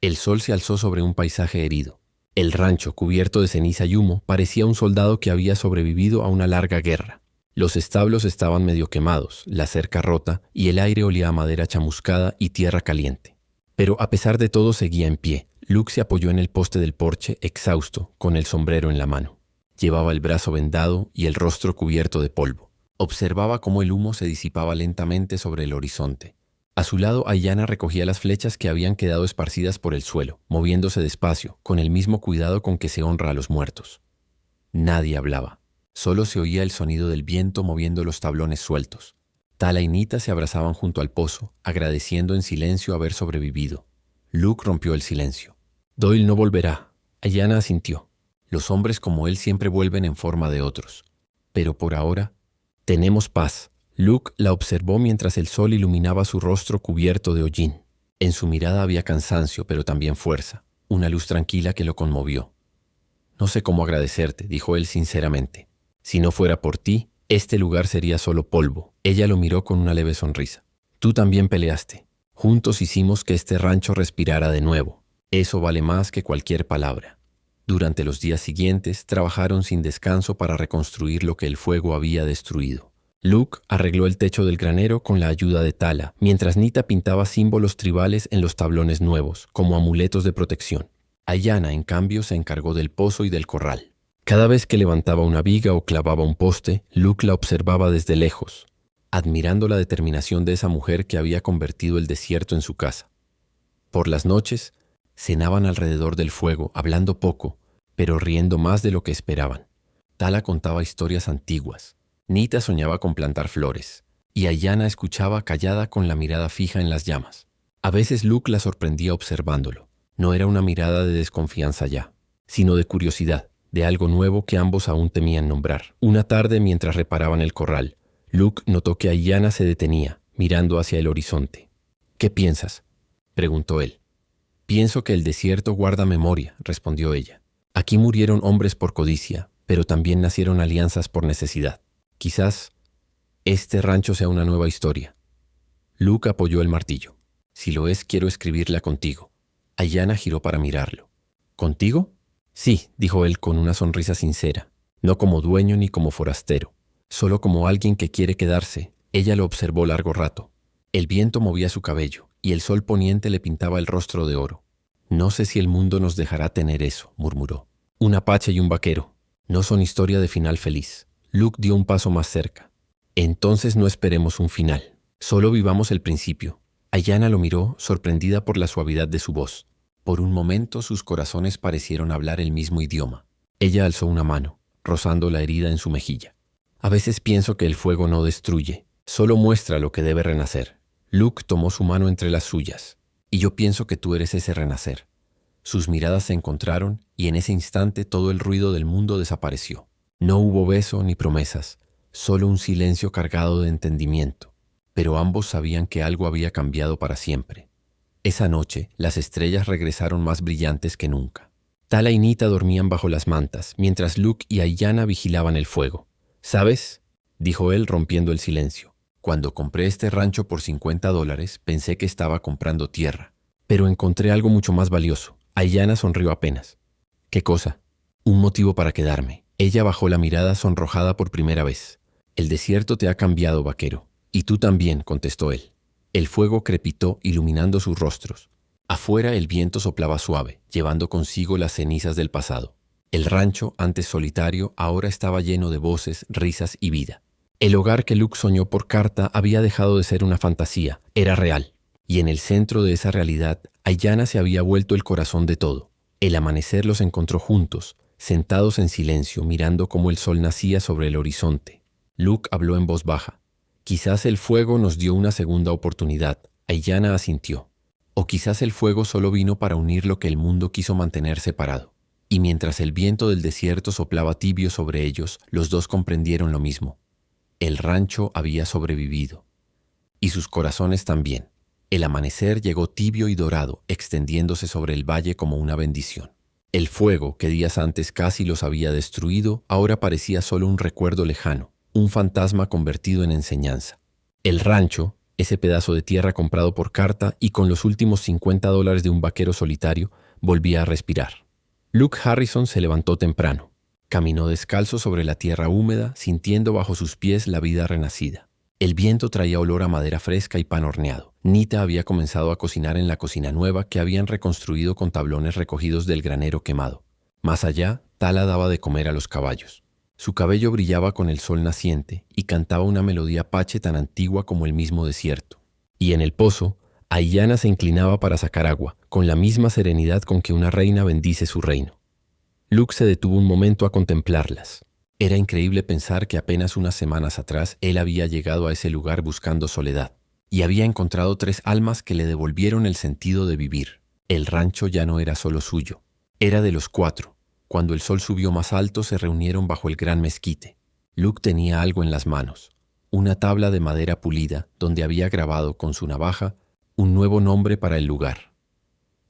El sol se alzó sobre un paisaje herido. El rancho, cubierto de ceniza y humo, parecía un soldado que había sobrevivido a una larga guerra. Los establos estaban medio quemados, la cerca rota, y el aire olía a madera chamuscada y tierra caliente. Pero a pesar de todo seguía en pie. Luke se apoyó en el poste del porche, exhausto, con el sombrero en la mano. Llevaba el brazo vendado y el rostro cubierto de polvo. Observaba cómo el humo se disipaba lentamente sobre el horizonte. A su lado, Ayanna recogía las flechas que habían quedado esparcidas por el suelo, moviéndose despacio, con el mismo cuidado con que se honra a los muertos. Nadie hablaba. Solo se oía el sonido del viento moviendo los tablones sueltos. Tala y Nita se abrazaban junto al pozo, agradeciendo en silencio haber sobrevivido. Luke rompió el silencio. «Doyle no volverá». Ayanna asintió. «Los hombres como él siempre vuelven en forma de otros. Pero por ahora, tenemos paz». Luke la observó mientras el sol iluminaba su rostro cubierto de hollín. En su mirada había cansancio, pero también fuerza, una luz tranquila que lo conmovió. «No sé cómo agradecerte», dijo él sinceramente. «Si no fuera por ti, este lugar sería solo polvo». Ella lo miró con una leve sonrisa. «Tú también peleaste. Juntos hicimos que este rancho respirara de nuevo. Eso vale más que cualquier palabra». Durante los días siguientes, trabajaron sin descanso para reconstruir lo que el fuego había destruido. Luke arregló el techo del granero con la ayuda de Tala, mientras Nita pintaba símbolos tribales en los tablones nuevos, como amuletos de protección. Ayanna, en cambio, se encargó del pozo y del corral. Cada vez que levantaba una viga o clavaba un poste, Luke la observaba desde lejos, admirando la determinación de esa mujer que había convertido el desierto en su casa. Por las noches, cenaban alrededor del fuego, hablando poco, pero riendo más de lo que esperaban. Tala contaba historias antiguas. Nita soñaba con plantar flores, y Ayanna escuchaba callada con la mirada fija en las llamas. A veces Luke la sorprendía observándolo. No era una mirada de desconfianza ya, sino de curiosidad, de algo nuevo que ambos aún temían nombrar. Una tarde, mientras reparaban el corral, Luke notó que Ayanna se detenía, mirando hacia el horizonte. «¿Qué piensas?», preguntó él. «Pienso que el desierto guarda memoria», respondió ella. «Aquí murieron hombres por codicia, pero también nacieron alianzas por necesidad. Quizás este rancho sea una nueva historia». Luke apoyó el martillo. «Si lo es, quiero escribirla contigo». Ayanna giró para mirarlo. «¿Contigo?». «Sí», dijo él con una sonrisa sincera, no como dueño ni como forastero, solo como alguien que quiere quedarse. Ella lo observó largo rato. El viento movía su cabello y el sol poniente le pintaba el rostro de oro. «No sé si el mundo nos dejará tener eso», murmuró. «Un apache y un vaquero. No son historia de final feliz». Luke dio un paso más cerca. «Entonces no esperemos un final. Solo vivamos el principio». Ayanna lo miró, sorprendida por la suavidad de su voz. Por un momento sus corazones parecieron hablar el mismo idioma. Ella alzó una mano, rozando la herida en su mejilla. A veces pienso que el fuego no destruye, solo muestra lo que debe renacer. Luke tomó su mano entre las suyas. Y yo pienso que tú eres ese renacer. Sus miradas se encontraron y en ese instante todo el ruido del mundo desapareció. No hubo beso ni promesas, solo un silencio cargado de entendimiento. Pero ambos sabían que algo había cambiado para siempre. Esa noche, las estrellas regresaron más brillantes que nunca. Tala y Nita dormían bajo las mantas, mientras Luke y Ayanna vigilaban el fuego. ¿Sabes?, dijo él rompiendo el silencio. Cuando compré este rancho por $50, pensé que estaba comprando tierra. Pero encontré algo mucho más valioso. Ayanna sonrió apenas. ¿Qué cosa? Un motivo para quedarme. Ella bajó la mirada sonrojada por primera vez. El desierto te ha cambiado, vaquero. Y tú también, contestó él. El fuego crepitó iluminando sus rostros. Afuera el viento soplaba suave, llevando consigo las cenizas del pasado. El rancho, antes solitario, ahora estaba lleno de voces, risas y vida. El hogar que Luke soñó por carta había dejado de ser una fantasía, era real. Y en el centro de esa realidad, Ayanna se había vuelto el corazón de todo. El amanecer los encontró juntos, sentados en silencio, mirando cómo el sol nacía sobre el horizonte. Luke habló en voz baja. Quizás el fuego nos dio una segunda oportunidad. Ayanna asintió. O quizás el fuego solo vino para unir lo que el mundo quiso mantener separado. Y mientras el viento del desierto soplaba tibio sobre ellos, los dos comprendieron lo mismo. El rancho había sobrevivido. Y sus corazones también. El amanecer llegó tibio y dorado, extendiéndose sobre el valle como una bendición. El fuego, que días antes casi los había destruido, ahora parecía solo un recuerdo lejano, un fantasma convertido en enseñanza. El rancho, ese pedazo de tierra comprado por carta y con los últimos $50 de un vaquero solitario, volvía a respirar. Luke Harrison se levantó temprano. Caminó descalzo sobre la tierra húmeda, sintiendo bajo sus pies la vida renacida. El viento traía olor a madera fresca y pan horneado. Nita había comenzado a cocinar en la cocina nueva que habían reconstruido con tablones recogidos del granero quemado. Más allá, Tala daba de comer a los caballos. Su cabello brillaba con el sol naciente y cantaba una melodía apache tan antigua como el mismo desierto. Y en el pozo, Ayanna se inclinaba para sacar agua, con la misma serenidad con que una reina bendice su reino. Luke se detuvo un momento a contemplarlas. Era increíble pensar que apenas unas semanas atrás él había llegado a ese lugar buscando soledad y había encontrado 3 almas que le devolvieron el sentido de vivir. El rancho ya no era solo suyo, era de los 4. Cuando el sol subió más alto se reunieron bajo el gran mezquite. Luke tenía algo en las manos, una tabla de madera pulida donde había grabado con su navaja un nuevo nombre para el lugar.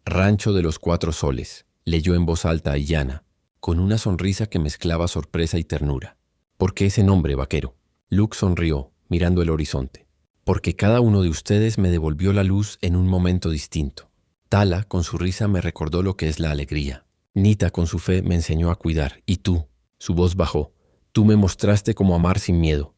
Rancho de los 4 soles, leyó en voz alta Ayanna, con una sonrisa que mezclaba sorpresa y ternura. ¿Por qué ese nombre, vaquero? Luke sonrió, mirando el horizonte. Porque cada uno de ustedes me devolvió la luz en un momento distinto. Tala, con su risa, me recordó lo que es la alegría. Nita, con su fe, me enseñó a cuidar. Y tú, su voz bajó, tú me mostraste cómo amar sin miedo.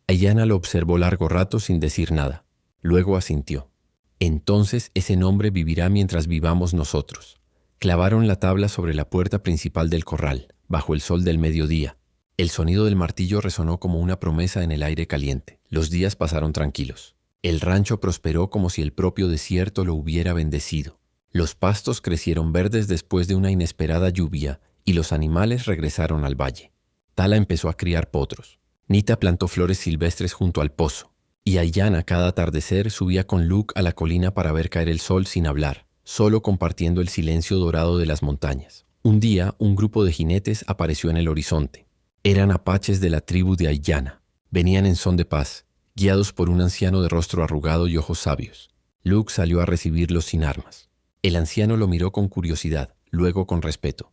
Ayanna lo observó largo rato sin decir nada. Luego asintió. Entonces ese nombre vivirá mientras vivamos nosotros. Clavaron la tabla sobre la puerta principal del corral, bajo el sol del mediodía. El sonido del martillo resonó como una promesa en el aire caliente. Los días pasaron tranquilos. El rancho prosperó como si el propio desierto lo hubiera bendecido. Los pastos crecieron verdes después de una inesperada lluvia y los animales regresaron al valle. Tala empezó a criar potros. Nita plantó flores silvestres junto al pozo. Y Ayanna cada atardecer subía con Luke a la colina para ver caer el sol sin hablar, solo compartiendo el silencio dorado de las montañas. Un día, un grupo de jinetes apareció en el horizonte. Eran apaches de la tribu de Ayanna. Venían en son de paz, guiados por un anciano de rostro arrugado y ojos sabios. Luke salió a recibirlos sin armas. El anciano lo miró con curiosidad, luego con respeto.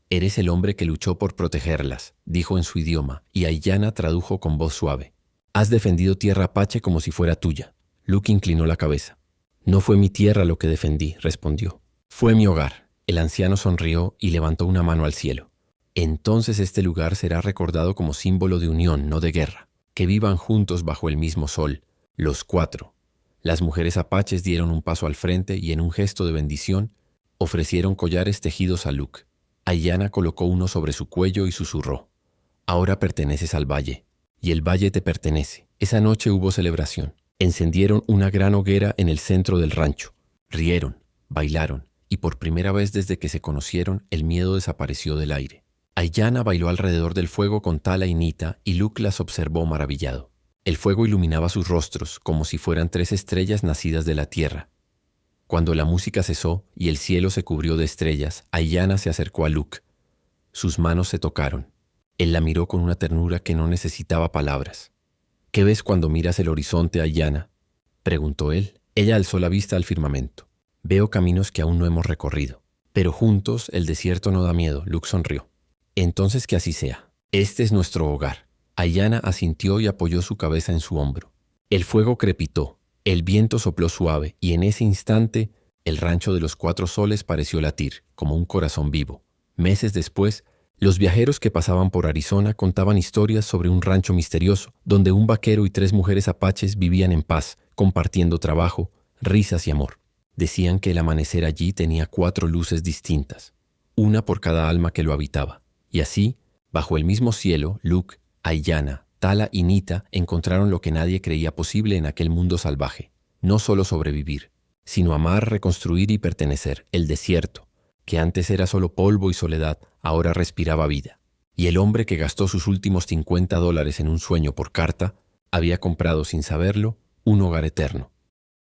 «Eres el hombre que luchó por protegerlas», dijo en su idioma, y Ayanna tradujo con voz suave. «Has defendido tierra apache como si fuera tuya». Luke inclinó la cabeza. «No fue mi tierra lo que defendí», respondió. «Fue mi hogar». El anciano sonrió y levantó una mano al cielo. «Entonces este lugar será recordado como símbolo de unión, no de guerra. Que vivan juntos bajo el mismo sol, los 4». Las mujeres apaches dieron un paso al frente y en un gesto de bendición ofrecieron collares tejidos a Luke. Ayanna colocó uno sobre su cuello y susurró. «Ahora perteneces al valle, y el valle te pertenece». Esa noche hubo celebración. Encendieron una gran hoguera en el centro del rancho. Rieron, bailaron, y por primera vez desde que se conocieron, el miedo desapareció del aire. Ayanna bailó alrededor del fuego con Tala y Nita, y Luke las observó maravillado. El fuego iluminaba sus rostros como si fueran 3 estrellas nacidas de la tierra. Cuando la música cesó y el cielo se cubrió de estrellas, Ayanna se acercó a Luke. Sus manos se tocaron. Él la miró con una ternura que no necesitaba palabras. «¿Qué ves cuando miras el horizonte, Ayanna?», preguntó él. Ella alzó la vista al firmamento. «Veo caminos que aún no hemos recorrido. Pero juntos el desierto no da miedo», Luke sonrió. «Entonces que así sea. Este es nuestro hogar». Ayanna asintió y apoyó su cabeza en su hombro. El fuego crepitó, el viento sopló suave y en ese instante el rancho de los 4 soles pareció latir, como un corazón vivo. Meses después, los viajeros que pasaban por Arizona contaban historias sobre un rancho misterioso, donde un vaquero y 3 mujeres apaches vivían en paz, compartiendo trabajo, risas y amor. Decían que el amanecer allí tenía 4 luces distintas, una por cada alma que lo habitaba. Y así, bajo el mismo cielo, Luke, Ayanna, Tala y Nita encontraron lo que nadie creía posible en aquel mundo salvaje. No solo sobrevivir, sino amar, reconstruir y pertenecer. El desierto, que antes era solo polvo y soledad, ahora respiraba vida. Y el hombre que gastó sus últimos $50 en un sueño por carta, había comprado sin saberlo un hogar eterno.